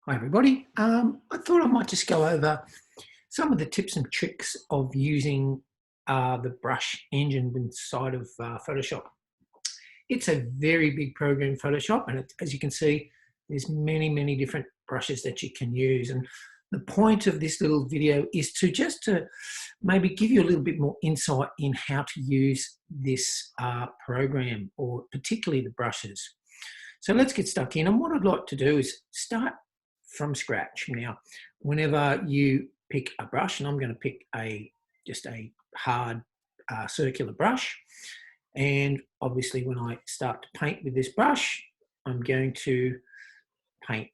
Hi everybody. I thought I might just go over some of the tips and tricks of using the brush engine inside of Photoshop. It's a very big program, Photoshop, and as you can see, there's many different brushes that you can use. And the point of this little video is to maybe give you a little bit more insight in how to use this program, or particularly the brushes. So let's get stuck in. And what I'd like to do is start from scratch. Now, whenever you pick a brush, and I'm going to pick just a hard circular brush, and obviously when I start to paint with this brush, I'm going to paint,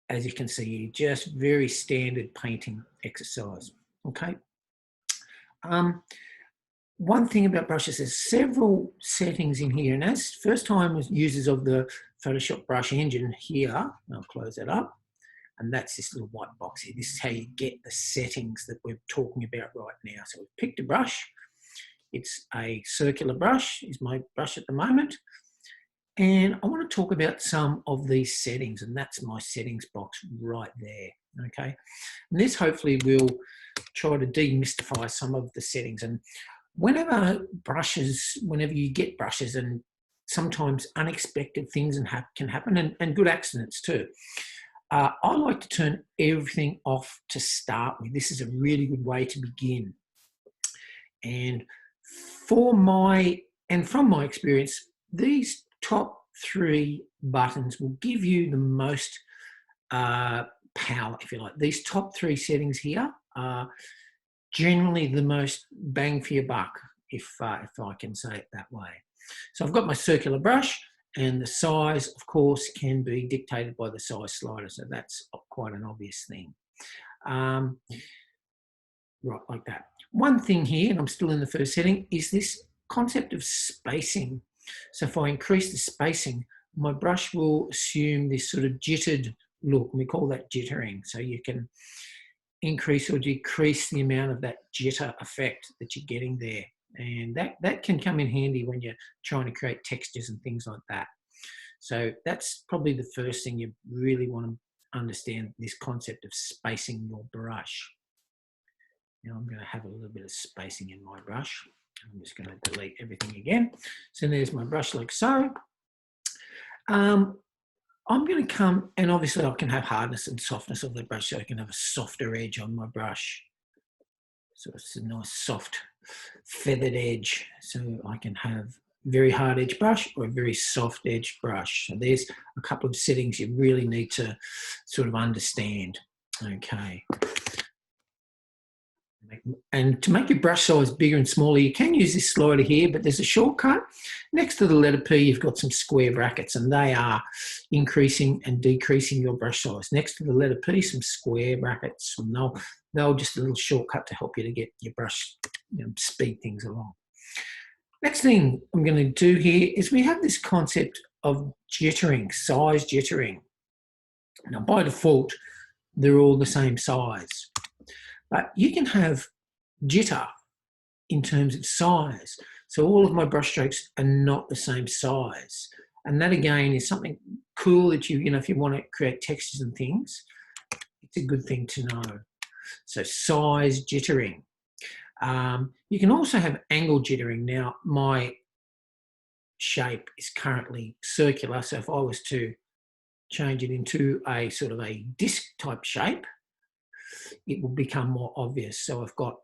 as you can see, just very standard painting exercise. Okay. One thing about brushes, there's several settings in here, and as first-time users of the Photoshop brush engine here, I'll close that up, and that's this little white box here. This is how you get the settings that we're talking about right now. So we've picked a brush. It's a circular brush, is my brush at the moment, and I want to talk about some of these settings, and that's my settings box right there. Okay, and this hopefully will try to demystify some of the settings. And whenever you get brushes, and sometimes unexpected things can happen, and good accidents too. I like to turn everything off to start with. This is a really good way to begin. And from my experience, these top three buttons will give you the most power, if you like. These top three settings here are generally the most bang for your buck, if I can say it that way. So I've got my circular brush, and the size, of course, can be dictated by the size slider. So that's quite an obvious thing. Right, like that. One thing here, and I'm still in the first setting, is this concept of spacing. So if I increase the spacing, my brush will assume this sort of jittered look, and we call that jittering. So you can increase or decrease the amount of that jitter effect that you're getting there. And that can come in handy when you're trying to create textures and things like that. So that's probably the first thing you really want to understand, this concept of spacing your brush. Now I'm going to have a little bit of spacing in my brush. I'm just going to delete everything again. So there's my brush like so. I'm going to come, and obviously I can have hardness and softness of the brush, so I can have a softer edge on my brush. So it's a nice soft feathered edge. So I can have very hard edge brush or a very soft edge brush. So there's a couple of settings you really need to sort of understand. Okay. And to make your brush size bigger and smaller, you can use this slider here, but there's a shortcut. Next to the letter P, you've got some square brackets, and they are increasing and decreasing your brush size. Next to the letter P, some square brackets, and they'll just a little shortcut to help you to get your brush, speed things along. Next thing I'm going to do here is we have this concept of jittering, size jittering. Now, by default, they're all the same size. But you can have jitter in terms of size. So all of my brush strokes are not the same size. And that again is something cool that if you want to create textures and things, it's a good thing to know. So size jittering. You can also have angle jittering. Now my shape is currently circular. So if I was to change it into a sort of a disc type shape, it will become more obvious. So I've got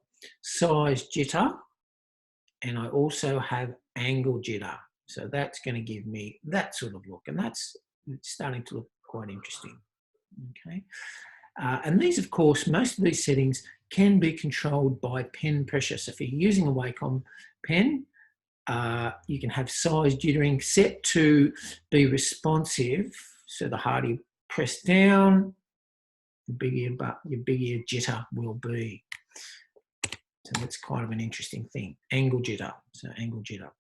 size jitter, and I also have angle jitter. So that's going to give me that sort of look, and that's starting to look quite interesting. Okay, and these, of course, most of these settings can be controlled by pen pressure. So if you're using a Wacom pen, you can have size jittering set to be responsive. So the harder you press down, the bigger your jitter will be. So that's kind of an interesting thing. Angle jitter. So angle jitter.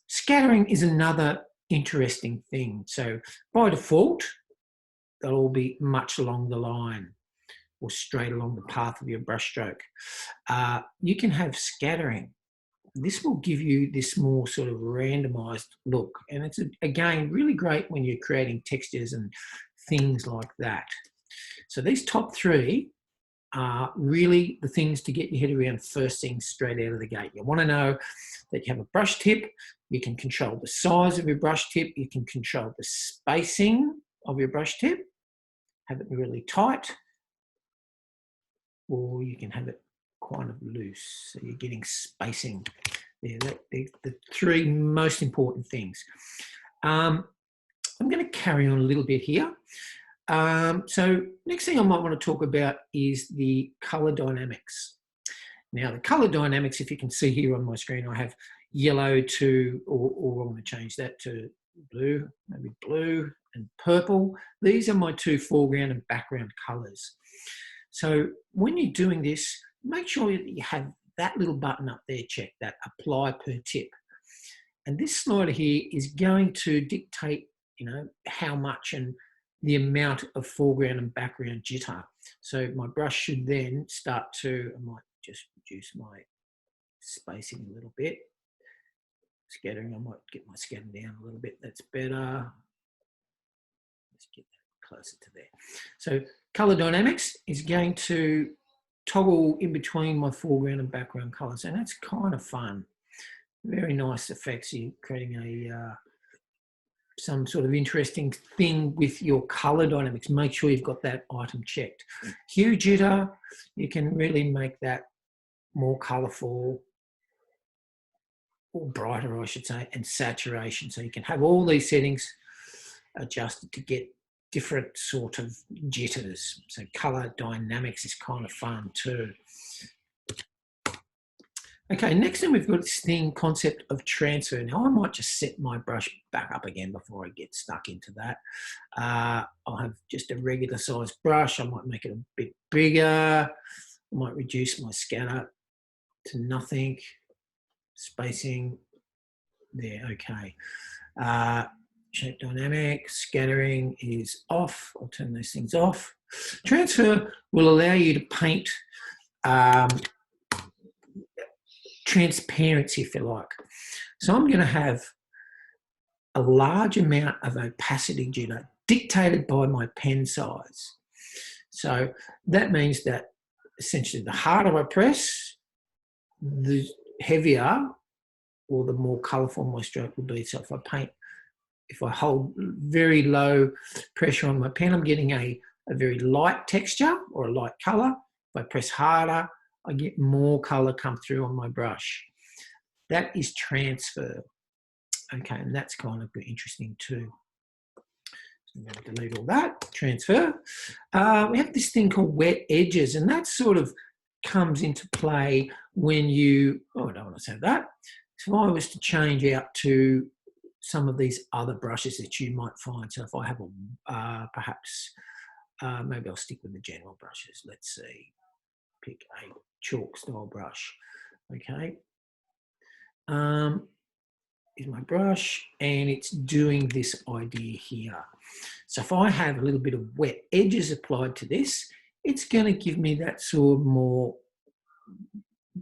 Scattering is another interesting thing. So by default, they'll all be much along the line or straight along the path of your brush stroke. You can have scattering this will give you this more sort of randomized look. And it's, again, really great when you're creating textures and things like that. So these top three are really the things to get your head around first thing straight out of the gate. You want to know that you have a brush tip, you can control the size of your brush tip, you can control the spacing of your brush tip, have it really tight, or you can have it kind of loose, so you're getting spacing there. The three most important things. I'm going to carry on a little bit here. So next thing I might want to talk about is the color dynamics. Now the color dynamics, if you can see here on my screen, I have yellow to, or I want to change that to blue, maybe blue and purple. These are my two foreground and background colors. So when you're doing this, make sure that you have that little button up there checked, that apply per tip. And this slider here is going to dictate, you know, how much and the amount of foreground and background jitter. So my brush should then start to, I might just reduce my spacing a little bit. Scattering, I might get my scattering down a little bit. That's better. Let's get that closer to there. So color dynamics is going to toggle in between my foreground and background colors, and that's kind of fun. Very nice effects. You're creating a some sort of interesting thing with your color dynamics. Make sure you've got that item checked. Hue jitter, you can really make that more colorful, or brighter, I should say, and saturation. So you can have all these settings adjusted to get different sort of jitters. So color dynamics is kind of fun too. Okay, next thing we've got this concept of transfer. Now I might just set my brush back up again before I get stuck into that. I'll have just a regular size brush. I might make it a bit bigger. I might reduce my scatter to nothing. Spacing there, okay. Shape dynamic, scattering is off. I'll turn those things off. Transfer will allow you to paint transparency, if you like. So I'm going to have a large amount of opacity jitter dictated by my pen size. So that means that essentially the harder I press, the heavier or the more colourful my stroke will be. So if I hold very low pressure on my pen, I'm getting a very light texture or a light colour. If I press harder, I get more colour come through on my brush. That is transfer. Okay, and that's kind of interesting too. So I'm going to delete all that, transfer. We have this thing called wet edges, and that sort of comes into play when you, oh, I don't want to say that. So if I was to change out to some of these other brushes that you might find. So if I have a, perhaps, maybe I'll stick with the general brushes. Let's see, pick a chalk style brush. Okay. Is my brush, and it's doing this idea here. So if I have a little bit of wet edges applied to this, it's going to give me that sort of more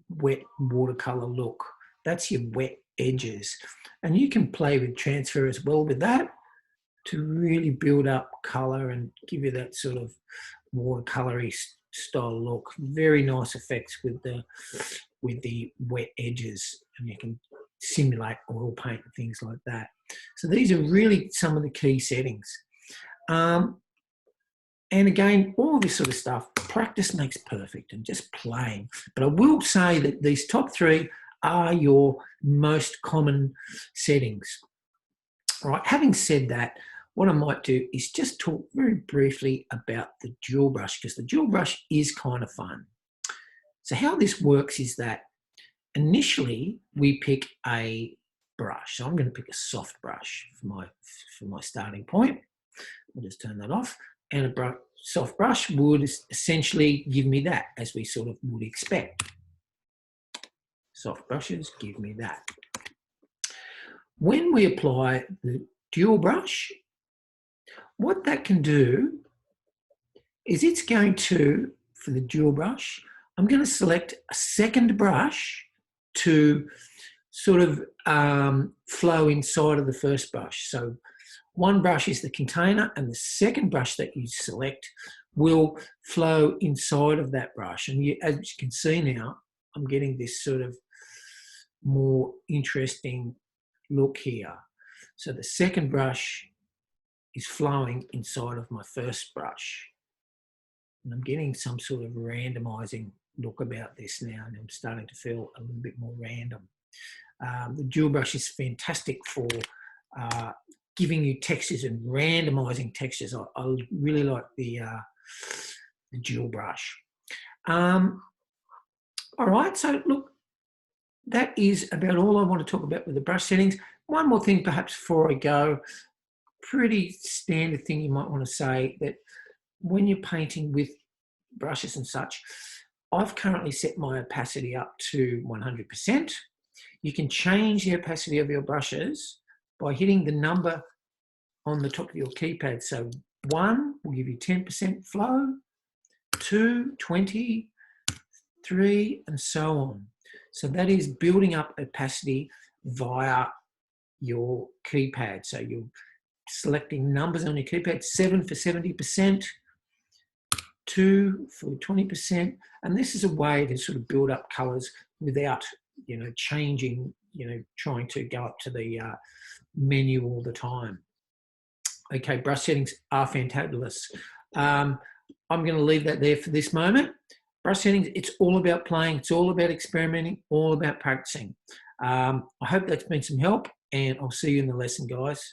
wet watercolor look. That's your wet edges. And you can play with transfer as well with that to really build up color and give you that sort of watercolory style look. Very nice effects with the wet edges, and you can simulate oil paint and things like that. So these are really some of the key settings. And again, all this sort of stuff, practice makes perfect, and just playing. But I will say that these top three are your most common settings. All right, having said that, what I might do is just talk very briefly about the dual brush, because the dual brush is kind of fun. So how this works is that initially we pick a brush. So I'm going to pick a soft brush for my starting point. I'll just turn that off. And a soft brush would essentially give me that, as we sort of would expect. Soft brushes give me that. When we apply the dual brush, what that can do is it's going to, for the dual brush, I'm going to select a second brush to sort of flow inside of the first brush. So one brush is the container, and the second brush that you select will flow inside of that brush. And as you can see now, I'm getting this sort of more interesting look here. So the second brush is flowing inside of my first brush. And I'm getting some sort of randomizing look about this now, and I'm starting to feel a little bit more random. The dual brush is fantastic for giving you textures and randomizing textures. I really like the dual brush. All right, so look, that is about all I want to talk about with the brush settings. One more thing perhaps before I go, pretty standard thing you might want to say, that when you're painting with brushes and such, I've currently set my opacity up to 100%. You can change the opacity of your brushes by hitting the number on the top of your keypad. So 1 will give you 10% flow, 2, 20, 3, and so on. So that is building up opacity via your keypad. So you're selecting numbers on your keypad, 7 for 70%, 2 for 20%, and this is a way to sort of build up colours without, changing, trying to go up to the menu all the time. Okay, brush settings are fantabulous. I'm going to leave that there for this moment. Brush settings, it's all about playing, it's all about experimenting, all about practicing. I hope that's been some help, and I'll see you in the lesson, guys.